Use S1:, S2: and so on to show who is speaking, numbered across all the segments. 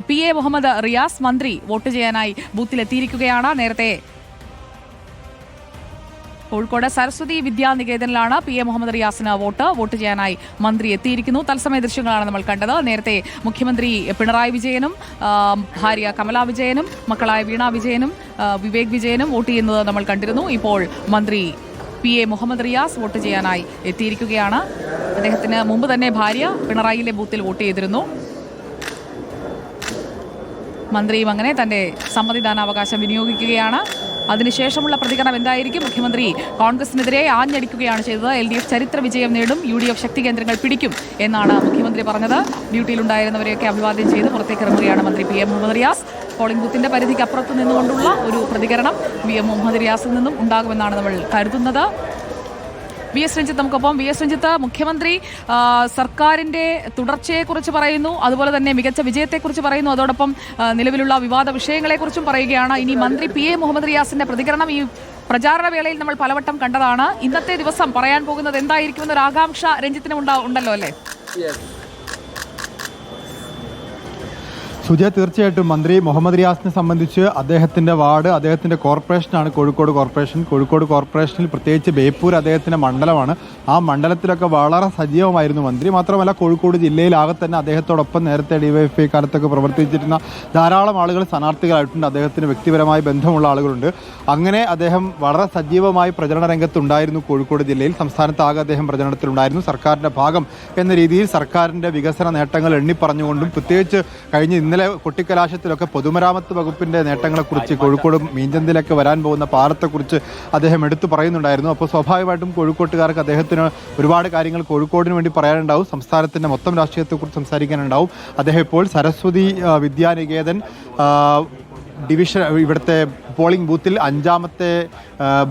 S1: PA Muhammad Riyas മന്ത്രി vote ചെയ്യാനായി ബൂത്തിലെത്തിയിരിക്കുകയാണ്. നേരത്തെ കോഴിക്കോട് സരസ്വതി വിദ്യാനികേതനിലാണ് PA മുഹമ്മദ് റിയാസിന് വോട്ട് ചെയ്യാനായി മന്ത്രി എത്തിയിരിക്കുന്നു. തത്സമയ ദൃശ്യങ്ങളാണ് നമ്മൾ കണ്ടത്. നേരത്തെ മുഖ്യമന്ത്രി പിണറായി വിജയനും ഭാര്യ കമലാ വിജയനും മക്കളായ വീണ വിജയനും വിവേക് വിജയനും വോട്ട് ചെയ്യുന്നത് നമ്മൾ കണ്ടിരുന്നു. ഇപ്പോൾ മന്ത്രി PA മുഹമ്മദ് റിയാസ് വോട്ട് ചെയ്യാനായി എത്തിയിരിക്കുകയാണ്. അദ്ദേഹത്തിന് മുമ്പ് തന്നെ ഭാര്യ പിണറായിയിലെ ബൂത്തിൽ വോട്ട് ചെയ്തിരുന്നു. മന്ത്രിയും അങ്ങനെ തന്റെ സമ്മതിദാനാവകാശം വിനിയോഗിക്കുകയാണ്. അതിനുശേഷമുള്ള പ്രതികരണം എന്തായിരിക്കും? മുഖ്യമന്ത്രി കോൺഗ്രസിനെതിരെ ആഞ്ഞടിക്കുകയാണ് ചെയ്തത്. LDF ചരിത്ര വിജയം നേടും, UDF ശക്തി കേന്ദ്രങ്ങൾ പിടിക്കും എന്നാണ് മുഖ്യമന്ത്രി പറഞ്ഞത്. ഡ്യൂട്ടിയിലുണ്ടായിരുന്നവരെയൊക്കെ അഭിവാദ്യം ചെയ്ത് പുറത്തേക്ക് ഇറങ്ങുകയാണ് മന്ത്രി PA മുഹമ്മദ് റിയാസ്. പോളിംഗ് ബൂത്തിന്റെ പരിധിക്ക് അപ്പുറത്ത് നിന്നുകൊണ്ടുള്ള ഒരു പ്രതികരണം PA മുഹമ്മദ് റിയാസിൽ നിന്നും ഉണ്ടാകുമെന്നാണ് നമ്മൾ കരുതുന്നത്. VS രഞ്ജിത്ത് നമുക്കൊപ്പം. VS രഞ്ജിത്ത്, മുഖ്യമന്ത്രി സർക്കാരിന്റെ തുടർച്ചയെക്കുറിച്ച് പറയുന്നു, അതുപോലെ തന്നെ മികച്ച വിജയത്തെക്കുറിച്ച് പറയുന്നു, അതോടൊപ്പം നിലവിലുള്ള വിവാദ വിഷയങ്ങളെക്കുറിച്ചും പറയുകയാണ്. ഇനി മന്ത്രി PA മുഹമ്മദ് റിയാസിന്റെ പ്രതികരണം ഈ പ്രചാരണ വേളയിൽ നമ്മൾ പലവട്ടം കണ്ടതാണ്. ഇന്നത്തെ ദിവസം പറയാൻ പോകുന്നത് എന്തായിരിക്കുമെന്നൊരു ആകാംക്ഷ രഞ്ജിത്തിന് ഉണ്ടല്ലോ അല്ലേ?
S2: സുജയ, തീർച്ചയായിട്ടും മന്ത്രി മുഹമ്മദ് റിയാസിനെ സംബന്ധിച്ച് അദ്ദേഹത്തിൻ്റെ വാർഡ്, അദ്ദേഹത്തിൻ്റെ കോർപ്പറേഷനാണ് കോഴിക്കോട് കോർപ്പറേഷൻ. കോഴിക്കോട് കോർപ്പറേഷനിൽ പ്രത്യേകിച്ച് ബേപ്പൂർ അദ്ദേഹത്തിൻ്റെ മണ്ഡലമാണ്. ആ മണ്ഡലത്തിലൊക്കെ വളരെ സജീവമായിരുന്നു മന്ത്രി. മാത്രമല്ല കോഴിക്കോട് ജില്ലയിലാകെ തന്നെ അദ്ദേഹത്തോടൊപ്പം നേരത്തെ DYFI കാലത്തൊക്കെ പ്രവർത്തിച്ചിരുന്ന ധാരാളം ആളുകൾ സ്ഥാനാർത്ഥികളായിട്ടുണ്ട്. അദ്ദേഹത്തിന് വ്യക്തിപരമായി ബന്ധമുള്ള ആളുകളുണ്ട്. അങ്ങനെ അദ്ദേഹം വളരെ സജീവമായി പ്രചരണ രംഗത്തുണ്ടായിരുന്നു കോഴിക്കോട് ജില്ലയിൽ. സംസ്ഥാനത്താകെ അദ്ദേഹം പ്രചരണത്തിലുണ്ടായിരുന്നു. സർക്കാരിൻ്റെ ഭാഗം എന്ന രീതിയിൽ സർക്കാരിൻ്റെ വികസന നേട്ടങ്ങൾ എണ്ണിപ്പറഞ്ഞുകൊണ്ടും പ്രത്യേകിച്ച് ഇന്നലെ കൊട്ടിക്കലാശത്തിലൊക്കെ പൊതുമരാമത്ത് വകുപ്പിന്റെ നേട്ടങ്ങളെക്കുറിച്ച്, കോഴിക്കോട് മീഞ്ചന്തിലൊക്കെ വരാൻ പോകുന്ന പാലത്തെക്കുറിച്ച് അദ്ദേഹം എടുത്തു പറയുന്നുണ്ടായിരുന്നു. അപ്പോൾ സ്വാഭാവികമായിട്ടും കോഴിക്കോട്ടുകാർക്ക് അദ്ദേഹത്തിന് ഒരുപാട് കാര്യങ്ങൾ കോഴിക്കോടിന് വേണ്ടി പറയാനുണ്ടാവും. സംസ്ഥാനത്തിന്റെ മൊത്തം രാഷ്ട്രീയത്തെക്കുറിച്ച് സംസാരിക്കാനുണ്ടാവും. അദ്ദേഹം ഇപ്പോൾ സരസ്വതി വിദ്യാനികേതൻ ഡിവിഷൻ ഇവിടുത്തെ പോളിംഗ് ബൂത്തിൽ 5ാമത്തെ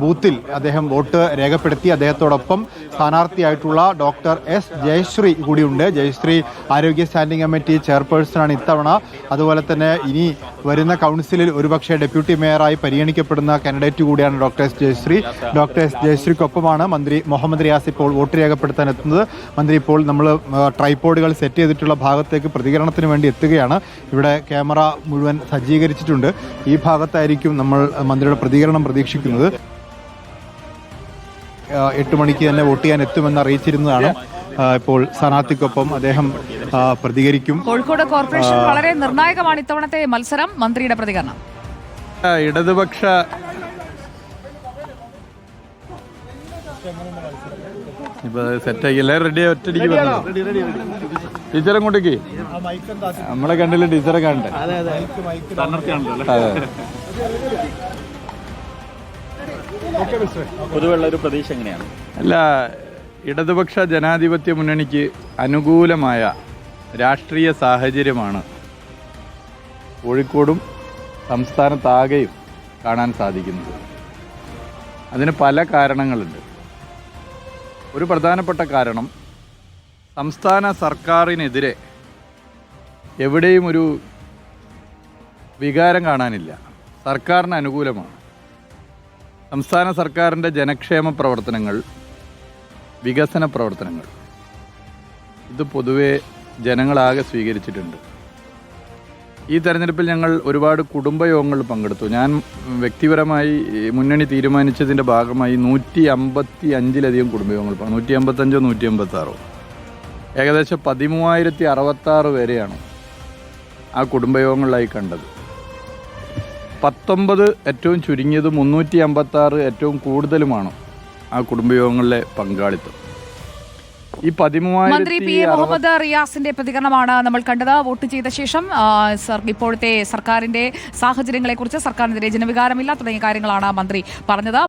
S2: ബൂത്തിൽ അദ്ദേഹം വോട്ട് രേഖപ്പെടുത്തി. അദ്ദേഹത്തോടൊപ്പം സ്ഥാനാർത്ഥിയായിട്ടുള്ള ഡോക്ടർ S ജയശ്രീ കൂടിയുണ്ട്. ജയശ്രീ ആരോഗ്യ സ്റ്റാൻഡിംഗ് കമ്മിറ്റി ചെയർപേഴ്സണാണ് ഇത്തവണ. അതുപോലെ തന്നെ ഇനി വരുന്ന കൗൺസിലിൽ ഒരുപക്ഷെ ഡെപ്യൂട്ടി മേയറായി പരിഗണിക്കപ്പെടുന്ന കാൻഡിഡേറ്റ് കൂടിയാണ് doctor S Jayashree. Doctor S ജയശ്രീക്കൊപ്പമാണ് മന്ത്രി മുഹമ്മദ് റിയാസ് ഇപ്പോൾ വോട്ട് രേഖപ്പെടുത്താൻ എത്തുന്നത്. മന്ത്രി ഇപ്പോൾ നമ്മൾ ട്രൈപോഡുകൾ സെറ്റ് ചെയ്തിട്ടുള്ള ഭാഗത്തേക്ക് പ്രതികരണത്തിന് വേണ്ടി എത്തുകയാണ്. ഇവിടെ ക്യാമറ മുഴുവൻ സജ്ജീകരിച്ചിട്ടുണ്ട്. ഈ ഭാഗത്തായിരിക്കും നമ്മൾ മന്ത്രിയുടെ പ്രതികരണം പ്രതീക്ഷിക്കുന്നത്. 8 മണിക്ക് തന്നെ വോട്ട് ചെയ്യാൻ എത്തുമെന്ന് അറിയിച്ചിരുന്നതാണ്. ഇപ്പോൾ സ്ഥാനാർത്ഥിക്കൊപ്പം അദ്ദേഹം പ്രതികരിക്കും.
S1: കോഴിക്കോട് കോർപ്പറേഷൻ വളരെ നിർണായകമാണ് ഇത്തവണത്തെ മത്സരം. മന്ത്രിയുടെ പ്രതികരണം.
S3: ഇടതുപക്ഷ ഇപ്പൊ സെറ്റാക്കി എല്ലാവരും റെഡി ഒറ്റടിക്ക് ടീച്ചറെ കൊണ്ടേക്ക് നമ്മളെ കണ്ടില്ല, ടീച്ചറെ കാണട്ടെ.
S4: പൊതുവെയുള്ള ഒരു പ്രതീക്ഷ എങ്ങനെയാണ്?
S3: അല്ല, ഇടതുപക്ഷ ജനാധിപത്യ മുന്നണിക്ക് അനുകൂലമായ രാഷ്ട്രീയ സാഹചര്യമാണ് കോഴിക്കോടും സംസ്ഥാനത്താകെയും കാണാൻ സാധിക്കുന്നത്. അതിന് പല കാരണങ്ങളുണ്ട്. ഒരു പ്രധാനപ്പെട്ട കാരണം, സംസ്ഥാന സർക്കാരിനെതിരെ എവിടെയും ഒരു വികാരം കാണാനില്ല. സർക്കാരിന് അനുകൂലമാണ്. സംസ്ഥാന സർക്കാരിൻ്റെ ജനക്ഷേമ പ്രവർത്തനങ്ങൾ, വികസന പ്രവർത്തനങ്ങൾ, ഇത് പൊതുവെ ജനങ്ങളാകെ സ്വീകരിച്ചിട്ടുണ്ട്. ഈ തെരഞ്ഞെടുപ്പിൽ ഞങ്ങൾ ഒരുപാട് കുടുംബയോഗങ്ങൾ പങ്കെടുത്തു. ഞാൻ വ്യക്തിപരമായി മുന്നണി തീരുമാനിച്ചതിൻ്റെ ഭാഗമായി 155-ലധികം കുടുംബയോഗങ്ങൾ, 155 186, ഏകദേശം 13,066 പേരെയാണ് ആ കുടുംബയോഗങ്ങളിലായി കണ്ടത്. 19 ഏറ്റവും ചുരുങ്ങിയതും 356 ഏറ്റവും കൂടുതലുമാണ് ആ കുടുംബയോഗങ്ങളിലെ പങ്കാളിത്തം. ഈ
S1: മന്ത്രി PA മുഹമ്മദ് റിയാസിന്റെ പ്രതികരണമാണ് നമ്മൾ കണ്ടത്. വോട്ട് ചെയ്ത ശേഷം ഇപ്പോഴത്തെ സർക്കാരിന്റെ സാഹചര്യങ്ങളെക്കുറിച്ച്, സർക്കാരിനെതിരെ ജനവികാരമില്ല തുടങ്ങിയ കാര്യങ്ങളാണ് മന്ത്രി പറഞ്ഞത്.